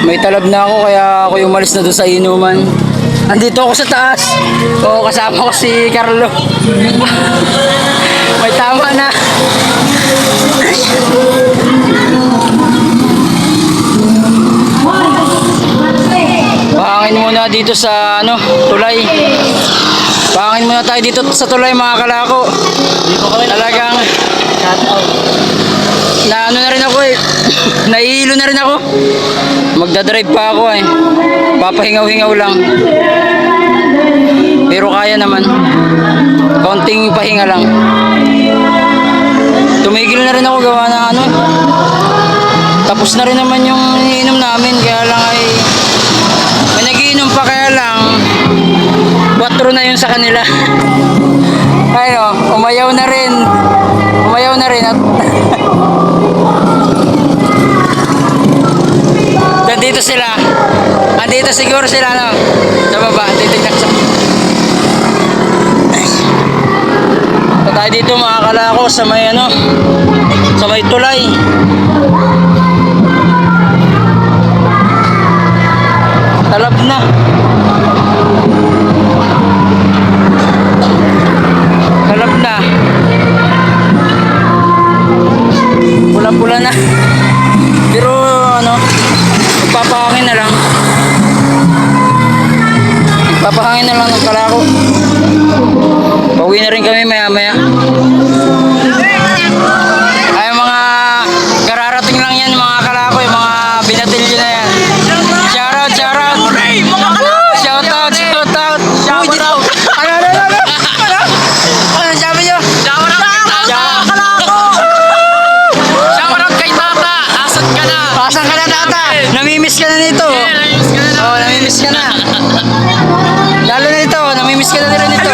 May talab na ako kaya ako umalis na doon sa inuman. Andito ako sa taas. Oo, kasama ko si Carlo. May tama na. Pahangin muna dito sa tulay. Pahangin muna tayo dito sa tulay mga kalako. Talagang na na rin ako eh. Nahihilo na rin ako. Magdadrive pa ako eh. Papahingaw-hingaw lang. Pero kaya naman. Konting pahinga lang. Tumigil na rin ako gawa ng tapos na rin naman yung iniinom namin. Kaya lang ay may nagiinom pa, kaya lang 4 na yun sa kanila. Ay umayaw na rin. Umayaw na rin at nandito sila. Andito siguro sila sa baba. Titignan sa tayo dito mga kalako sa may sa may tulay. Talab na. Talab na. Pula-pula na. Pero magpapahangin na lang. Magpapahangin na lang ng kalako. Pauwi na rin kami maya-maya. Ay mga kararating lang yan mga kalako, yung mga binatilyo na yan. Shoutout, shoutout. Shoutout, shoutout. Shoutout. Ano sabi nyo? Shoutout kalako. Shoutout kay Tata. Asan ka na? Asan ka na Tata? Namimiss ka na nito. Oo, namimiss ka na. Lalo na ito, namimiss ka na nila nito.